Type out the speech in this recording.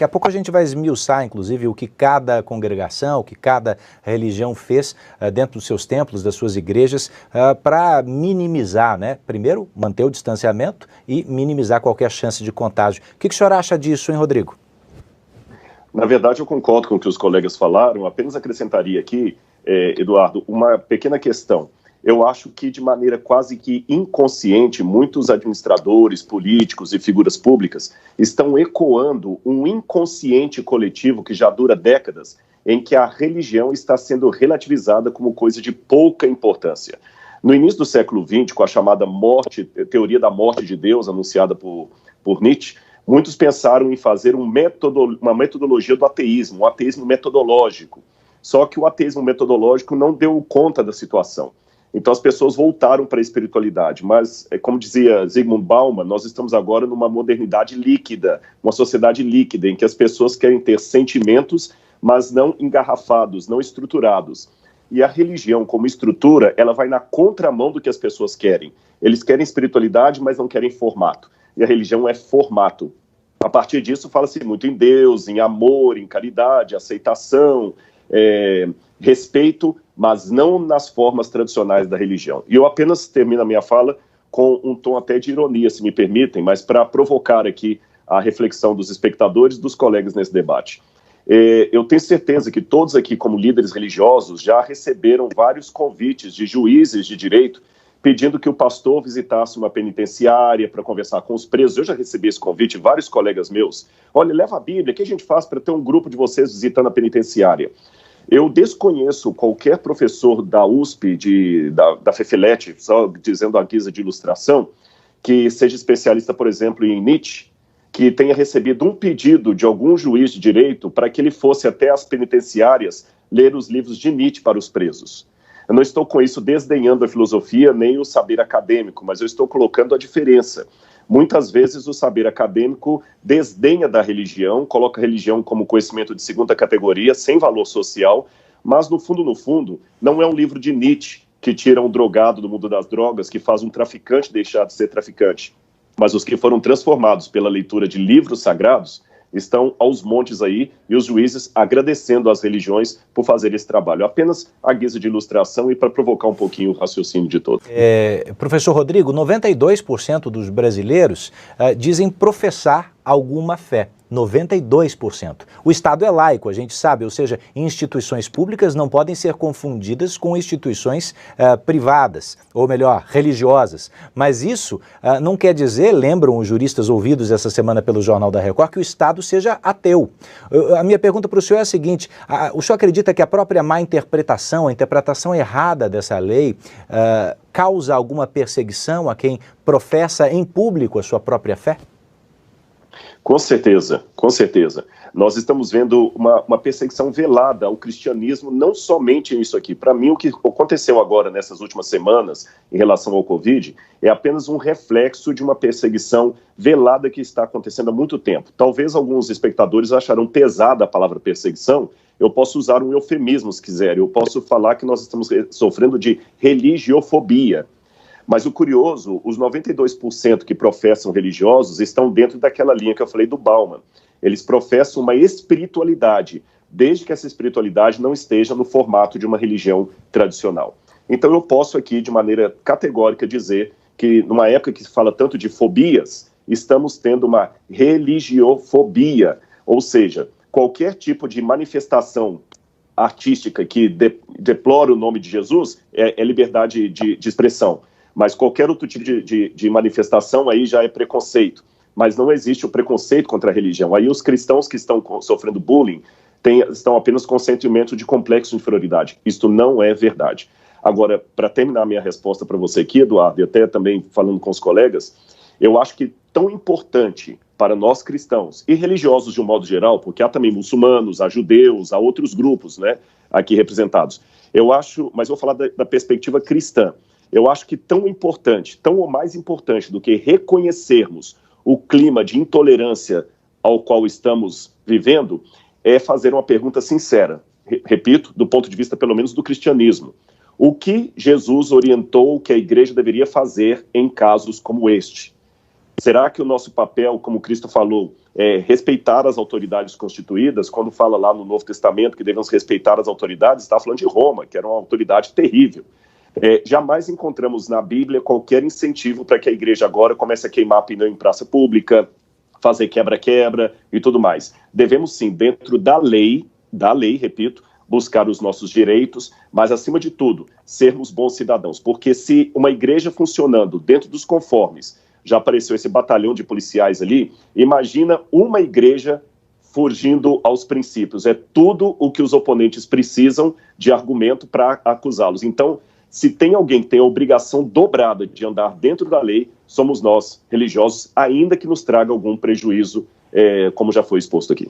Daqui a pouco a gente vai esmiuçar, inclusive, o que cada congregação, o que cada religião fez dentro dos seus templos, das suas igrejas, para minimizar, né? Primeiro, manter o distanciamento e minimizar qualquer chance de contágio. O que o senhor acha disso, hein, Rodrigo? Na verdade, eu concordo com o que os colegas falaram, apenas acrescentaria aqui, Eduardo, uma pequena questão. Eu acho que, de maneira quase que inconsciente, muitos administradores, políticos e figuras públicas estão ecoando um inconsciente coletivo que já dura décadas, em que a religião está sendo relativizada como coisa de pouca importância. No início do século XX, com a chamada teoria da morte de Deus, anunciada por Nietzsche, muitos pensaram em fazer uma metodologia do ateísmo, um ateísmo metodológico. Só que o ateísmo metodológico não deu conta da situação. Então as pessoas voltaram para a espiritualidade, mas, como dizia Zygmunt Bauman, nós estamos agora numa modernidade líquida, uma sociedade líquida, em que as pessoas querem ter sentimentos, mas não engarrafados, não estruturados. E a religião, como estrutura, ela vai na contramão do que as pessoas querem. Eles querem espiritualidade, mas não querem formato. E a religião é formato. A partir disso, fala-se muito em Deus, em amor, em caridade, aceitação, respeito, mas não nas formas tradicionais da religião. E eu apenas termino a minha fala com um tom até de ironia, se me permitem, mas para provocar aqui a reflexão dos espectadores e dos colegas nesse debate. Eu tenho certeza que todos aqui, como líderes religiosos, já receberam vários convites de juízes de direito pedindo que o pastor visitasse uma penitenciária para conversar com os presos. Eu já recebi esse convite, vários colegas meus. Olha, leva a Bíblia, o que a gente faz para ter um grupo de vocês visitando a penitenciária? Eu desconheço qualquer professor da USP, da FEFELET, só dizendo a guisa de ilustração, que seja especialista, por exemplo, em Nietzsche, que tenha recebido um pedido de algum juiz de direito para que ele fosse até as penitenciárias ler os livros de Nietzsche para os presos. Eu não estou com isso desdenhando a filosofia nem o saber acadêmico, mas eu estou colocando a diferença. Muitas vezes o saber acadêmico desdenha da religião, coloca a religião como conhecimento de segunda categoria, sem valor social, mas no fundo, não é um livro de Nietzsche que tira um drogado do mundo das drogas, que faz um traficante deixar de ser traficante. Mas os que foram transformados pela leitura de livros sagrados estão aos montes aí, e os juízes agradecendo às religiões por fazer esse trabalho. Apenas a guisa de ilustração e para provocar um pouquinho o raciocínio de todos. Professor Rodrigo, 92% dos brasileiros dizem professar alguma fé. 92%. O Estado é laico, a gente sabe, ou seja, instituições públicas não podem ser confundidas com instituições privadas, ou melhor, religiosas. Mas isso não quer dizer, lembram os juristas ouvidos essa semana pelo Jornal da Record, que o Estado seja ateu. A minha pergunta para o senhor é a seguinte: o senhor acredita que a própria má interpretação, a interpretação errada dessa lei, causa alguma perseguição a quem professa em público a sua própria fé? Com certeza, com certeza. Nós estamos vendo uma perseguição velada ao cristianismo, não somente nisso aqui. Para mim, o que aconteceu agora nessas últimas semanas em relação ao Covid é apenas um reflexo de uma perseguição velada que está acontecendo há muito tempo. Talvez alguns espectadores acharão pesada a palavra perseguição. Eu posso usar um eufemismo, se quiser. Eu posso falar que nós estamos sofrendo de religiofobia. Mas o curioso, os 92% que professam religiosos estão dentro daquela linha que eu falei do Bauman. Eles professam uma espiritualidade, desde que essa espiritualidade não esteja no formato de uma religião tradicional. Então eu posso aqui, de maneira categórica, dizer que numa época que se fala tanto de fobias, estamos tendo uma religiofobia, ou seja, qualquer tipo de manifestação artística que deplora o nome de Jesus é liberdade de expressão. Mas qualquer outro tipo de manifestação aí já é preconceito. Mas não existe o preconceito contra a religião. Aí os cristãos que estão sofrendo bullying estão apenas com sentimento de complexo de inferioridade. Isto não é verdade. Agora, para terminar a minha resposta para você aqui, Eduardo, e até também falando com os colegas, eu acho que tão importante para nós cristãos e religiosos de um modo geral, porque há também muçulmanos, há judeus, há outros grupos, né, aqui representados. Eu acho, mas vou falar da perspectiva cristã. Eu acho que tão importante, tão ou mais importante do que reconhecermos o clima de intolerância ao qual estamos vivendo, é fazer uma pergunta sincera. Repito, do ponto de vista pelo menos do cristianismo. O que Jesus orientou que a igreja deveria fazer em casos como este? Será que o nosso papel, como Cristo falou, respeitar as autoridades constituídas. Quando fala lá no Novo Testamento que devemos respeitar as autoridades, está falando de Roma, que era uma autoridade terrível. Jamais encontramos na Bíblia qualquer incentivo para que a igreja agora comece a queimar pneu em praça pública, fazer quebra-quebra e tudo mais. Devemos sim, dentro da lei, repito, buscar os nossos direitos, mas acima de tudo, sermos bons cidadãos, porque se uma igreja funcionando dentro dos conformes, já apareceu esse batalhão de policiais ali, imagina uma igreja fugindo aos princípios. É tudo o que os oponentes precisam de argumento para acusá-los. Então, se tem alguém que tem a obrigação dobrada de andar dentro da lei, somos nós, religiosos, ainda que nos traga algum prejuízo, como já foi exposto aqui.